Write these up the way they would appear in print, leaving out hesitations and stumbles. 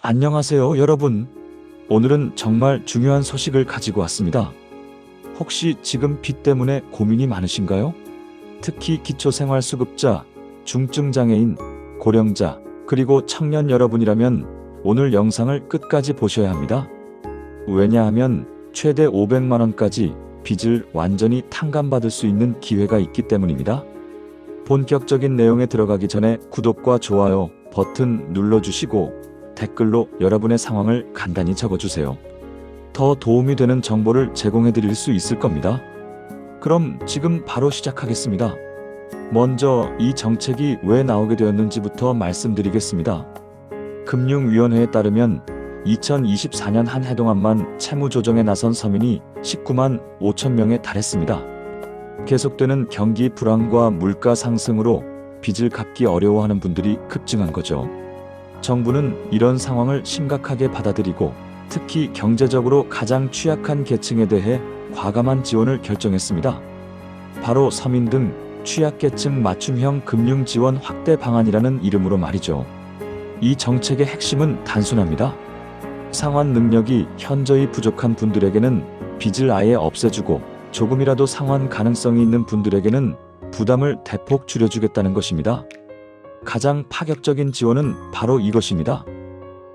안녕하세요, 여러분. 오늘은 정말 중요한 소식을 가지고 왔습니다. 혹시 지금 빚 때문에 고민이 많으신가요? 특히 기초생활수급자, 중증장애인, 고령자, 그리고 청년 여러분이라면 오늘 영상을 끝까지 보셔야 합니다. 왜냐하면 최대 500만 원까지 빚을 완전히 탕감받을 수 있는 기회가 있기 때문입니다. 본격적인 내용에 들어가기 전에 구독과 좋아요 버튼 눌러주시고 댓글로 여러분의 상황을 간단히 적어주세요. 더 도움이 되는 정보를 제공해 드릴 수 있을 겁니다. 그럼 지금 바로 시작하겠습니다. 먼저 이 정책이 왜 나오게 되었는지부터 말씀드리겠습니다. 금융위원회에 따르면 2024년 한 해 동안만 채무조정에 나선 서민이 19만 5천 명에 달했습니다. 계속되는 경기 불황과 물가 상승으로 빚을 갚기 어려워하는 분들이 급증한 거죠. 정부는 이런 상황을 심각하게 받아들이고 특히 경제적으로 가장 취약한 계층에 대해 과감한 지원을 결정했습니다. 바로 서민 등 취약계층 맞춤형 금융지원 확대 방안이라는 이름으로 말이죠. 이 정책의 핵심은 단순합니다. 상환 능력이 현저히 부족한 분들에게는 빚을 아예 없애주고 조금이라도 상환 가능성이 있는 분들에게는 부담을 대폭 줄여주겠다는 것입니다. 가장 파격적인 지원은 바로 이것입니다.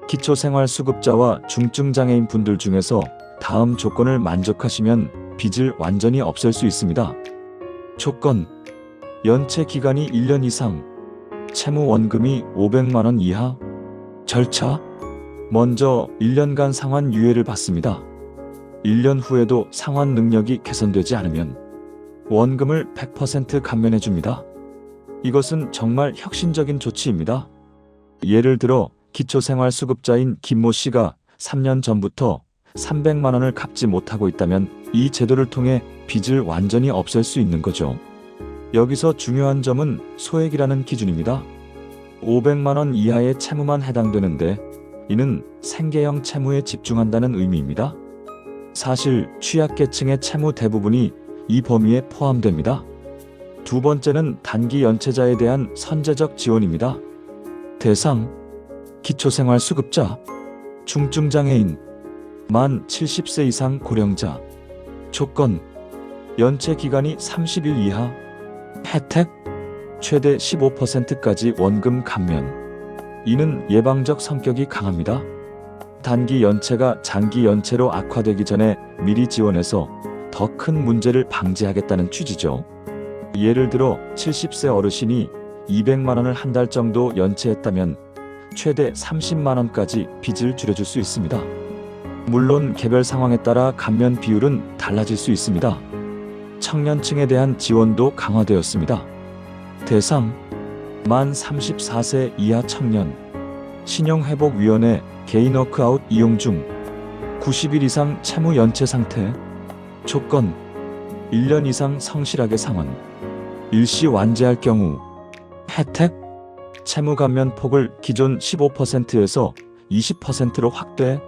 기초생활수급자와 중증장애인 분들 중에서 다음 조건을 만족하시면 빚을 완전히 없앨 수 있습니다. 조건: 연체 기간이 1년 이상, 채무 원금이 500만 원 이하. 절차: 먼저 1년간 상환 유예를 받습니다. 1년 후에도 상환 능력이 개선되지 않으면 원금을 100% 감면해 줍니다. 이것은 정말 혁신적인 조치입니다. 예를 들어 기초생활수급자인 김모 씨가 3년 전부터 300만 원을 갚지 못하고 있다면 이 제도를 통해 빚을 완전히 없앨 수 있는 거죠. 여기서 중요한 점은 소액이라는 기준입니다. 500만 원 이하의 채무만 해당되는데 이는 생계형 채무에 집중한다는 의미입니다. 사실 취약계층의 채무 대부분이 이 범위에 포함됩니다. 두 번째는 단기 연체자에 대한 선제적 지원입니다. 대상: 기초생활수급자, 중증장애인, 만 70세 이상 고령자. 조건: 연체 기간이 30일 이하. 혜택: 최대 15%까지 원금 감면. 이는 예방적 성격이 강합니다. 단기 연체가 장기 연체로 악화되기 전에 미리 지원해서 더 큰 문제를 방지하겠다는 취지죠. 예를 들어 70세 어르신이 200만 원을 한 달 정도 연체했다면 최대 30만 원까지 빚을 줄여줄 수 있습니다. 물론 개별 상황에 따라 감면 비율은 달라질 수 있습니다. 청년층에 대한 지원도 강화되었습니다. 대상: 만 34세 이하 청년, 신용회복위원회 개인 워크아웃 이용 중, 90일 이상 채무 연체 상태. 조건: 1년 이상 성실하게 상환, 일시 완제할 경우. 혜택: 채무 감면 폭을 기존 15%에서 20%로 확대.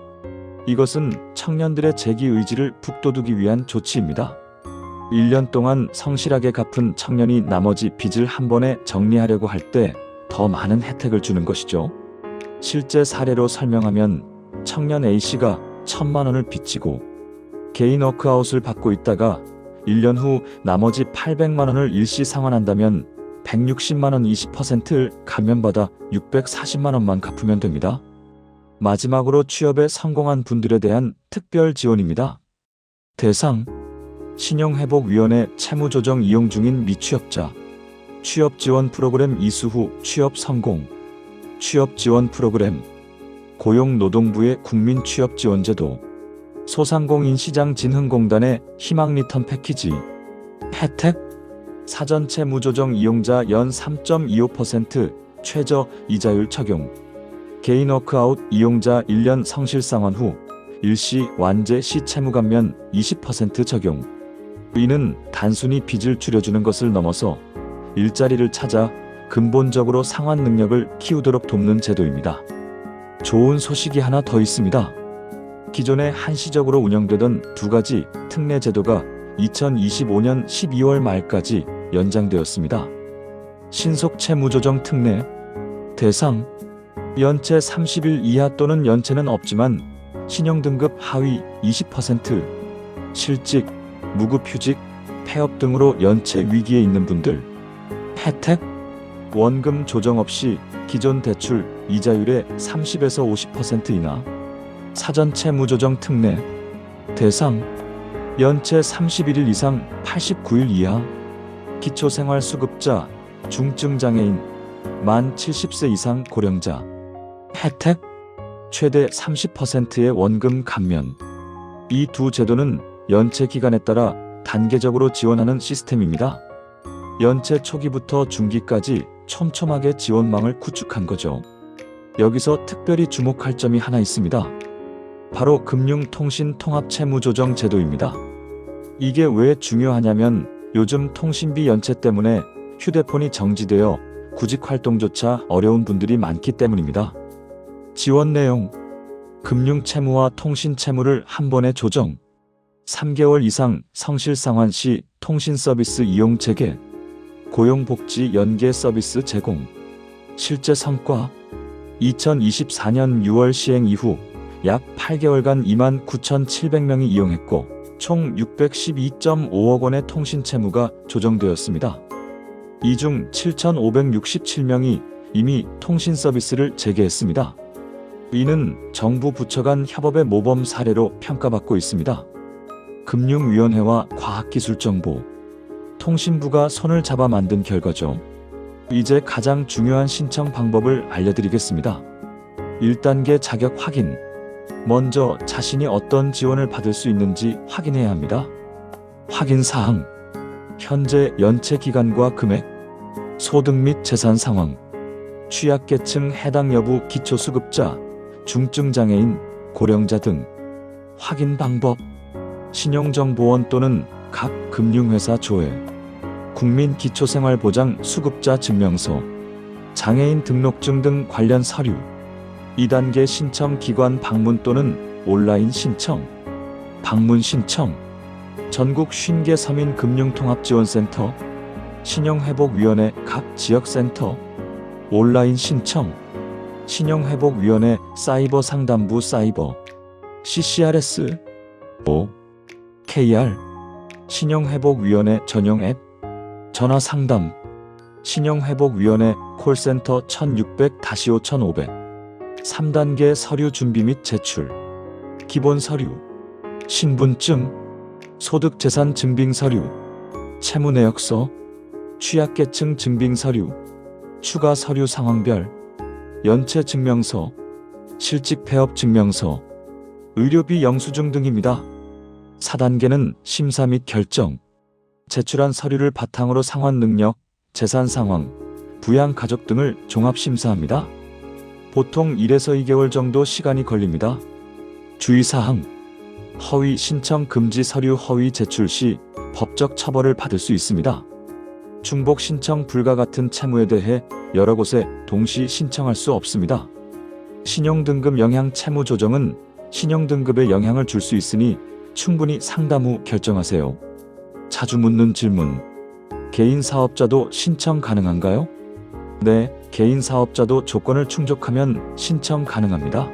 이것은 청년들의 재기 의지를 북돋우기 위한 조치입니다. 1년 동안 성실하게 갚은 청년이 나머지 빚을 한 번에 정리하려고 할 때 더 많은 혜택을 주는 것이죠. 실제 사례로 설명하면 청년 A씨가 1,000만 원을 빚지고 개인 워크아웃을 받고 있다가 1년 후 나머지 800만 원을 일시 상환한다면 160만 원 20%를 감면받아 640만 원만 갚으면 됩니다. 마지막으로 취업에 성공한 분들에 대한 특별 지원입니다. 대상: 신용회복위원회 채무조정 이용 중인 미취업자, 취업지원 프로그램 이수 후 취업 성공, 취업지원 프로그램, 고용노동부의 국민취업지원제도, 소상공인시장진흥공단의 희망리턴 패키지. 혜택: 사전 채무조정 이용자 연 3.25% 최저 이자율 적용, 개인 워크아웃 이용자 1년 성실상환 후 일시 완제 시 채무 감면 20% 적용. 이는 단순히 빚을 줄여주는 것을 넘어서 일자리를 찾아 근본적으로 상환 능력을 키우도록 돕는 제도입니다. 좋은 소식이 하나 더 있습니다. 기존에 한시적으로 운영되던 두 가지 특례 제도가 2025년 12월 말까지 연장되었습니다. 신속 채무조정 특례. 대상: 연체 30일 이하 또는 연체는 없지만 신용등급 하위 20%, 실직, 무급휴직, 폐업 등으로 연체 위기에 있는 분들. 혜택? 원금 조정 없이 기존 대출 이자율의 30에서 50% 인하. 사전 채무 조정 특례. 대상 연체 31일 이상 89일 이하. 기초생활수급자, 중증장애인, 만 70세 이상 고령자. 혜택? 최대 30%의 원금 감면. 이 두 제도는 연체 기간에 따라 단계적으로 지원하는 시스템입니다. 연체 초기부터 중기까지 촘촘하게 지원망을 구축한 거죠. 여기서 특별히 주목할 점이 하나 있습니다. 바로 금융통신통합채무조정 제도입니다. 이게 왜 중요하냐면 요즘 통신비 연체 때문에 휴대폰이 정지되어 구직 활동조차 어려운 분들이 많기 때문입니다. 지원 내용: 금융채무와 통신채무를 한 번에 조정, 3개월 이상 성실상환 시 통신서비스 이용 재개, 고용복지 연계 서비스 제공. 실제 성과: 2024년 6월 시행 이후 약 8개월간 29,700명이 이용했고 총 612.5억 원의 통신채무가 조정되었습니다. 이 중 7,567명이 이미 통신서비스를 재개했습니다. 이는 정부 부처 간 협업의 모범 사례로 평가받고 있습니다. 금융위원회와 과학기술정보, 통신부가 손을 잡아 만든 결과죠. 이제 가장 중요한 신청 방법을 알려드리겠습니다. 1단계 자격 확인. 먼저 자신이 어떤 지원을 받을 수 있는지 확인해야 합니다. 확인사항: 현재 연체 기간과 금액, 소득 및 재산 상황, 취약계층 해당 여부, 기초수급자, 중증장애인, 고령자 등. 확인 방법: 신용정보원 또는 각 금융회사 조회, 국민기초생활보장 수급자 증명서, 장애인 등록증 등 관련 서류. 2단계 신청 기관 방문 또는 온라인 신청. 방문 신청: 전국 50개 서민금융통합지원센터, 신용회복위원회 각 지역센터. 온라인 신청: 신용회복위원회 사이버 상담부 사이버, CCRS, KR, 신용회복위원회 전용 앱, 전화 상담, 신용회복위원회 콜센터 1600-5500. 3단계 서류 준비 및 제출. 기본 서류: 신분증, 소득재산 증빙 서류, 채무 내역서, 취약계층 증빙 서류, 추가 서류 상황별, 연체 증명서, 실직 폐업 증명서, 의료비 영수증 등입니다. 4단계는 심사 및 결정. 제출한 서류를 바탕으로 상환 능력, 재산 상황, 부양 가족 등을 종합 심사합니다. 보통 1에서 2개월 정도 시간이 걸립니다. 주의사항: 허위 신청 금지 서류 허위 제출 시 법적 처벌을 받을 수 있습니다. 중복 신청 불가 같은 채무에 대해 여러 곳에 동시 신청할 수 없습니다. 신용등급 영향 채무 조정은 신용등급에 영향을 줄 수 있으니 충분히 상담 후 결정하세요. 자주 묻는 질문: 개인 사업자도 신청 가능한가요? 네, 개인 사업자도 조건을 충족하면 신청 가능합니다.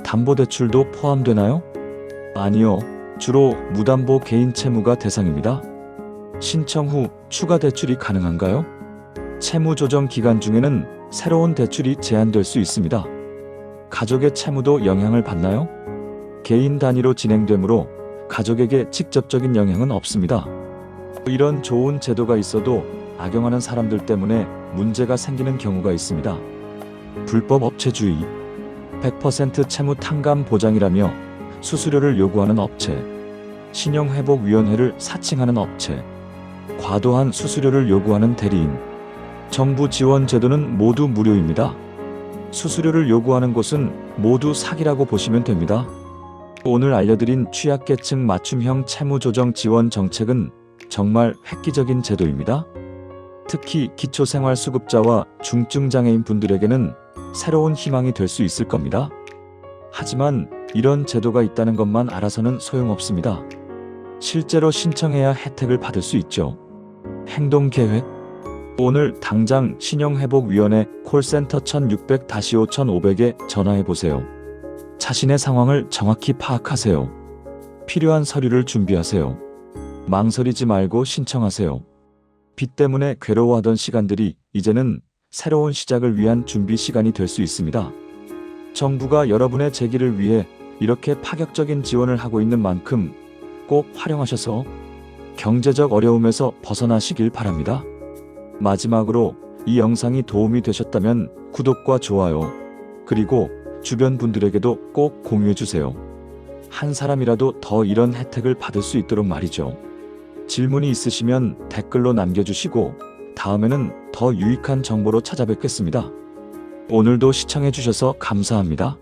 담보대출도 포함되나요? 아니요, 주로 무담보 개인 채무가 대상입니다. 신청 후 추가 대출이 가능한가요? 채무 조정 기간 중에는 새로운 대출이 제한될 수 있습니다. 가족의 채무도 영향을 받나요? 개인 단위로 진행되므로 가족에게 직접적인 영향은 없습니다. 이런 좋은 제도가 있어도 악용하는 사람들 때문에 문제가 생기는 경우가 있습니다. 불법 업체주의, 100% 채무 탕감 보장이라며 수수료를 요구하는 업체, 신용회복위원회를 사칭하는 업체, 과도한 수수료를 요구하는 대리인. 정부 지원 제도는 모두 무료입니다. 수수료를 요구하는 곳은 모두 사기라고 보시면 됩니다. 오늘 알려드린 취약계층 맞춤형 채무조정 지원 정책은 정말 획기적인 제도입니다. 특히 기초생활수급자와 중증장애인 분들에게는 새로운 희망이 될 수 있을 겁니다. 하지만 이런 제도가 있다는 것만 알아서는 소용없습니다. 실제로 신청해야 혜택을 받을 수 있죠. 행동계획. 오늘 당장 신용회복위원회 콜센터 1600-5500에 전화해 보세요. 자신의 상황을 정확히 파악하세요. 필요한 서류를 준비하세요. 망설이지 말고 신청하세요. 빚 때문에 괴로워하던 시간들이 이제는 새로운 시작을 위한 준비 시간이 될 수 있습니다. 정부가 여러분의 재기를 위해 이렇게 파격적인 지원을 하고 있는 만큼 꼭 활용하셔서 경제적 어려움에서 벗어나시길 바랍니다. 마지막으로 이 영상이 도움이 되셨다면 구독과 좋아요, 그리고 주변 분들에게도 꼭 공유해 주세요. 한 사람이라도 더 이런 혜택을 받을 수 있도록 말이죠. 질문이 있으시면 댓글로 남겨주시고 다음에는 더 유익한 정보로 찾아뵙겠습니다. 오늘도 시청해 주셔서 감사합니다.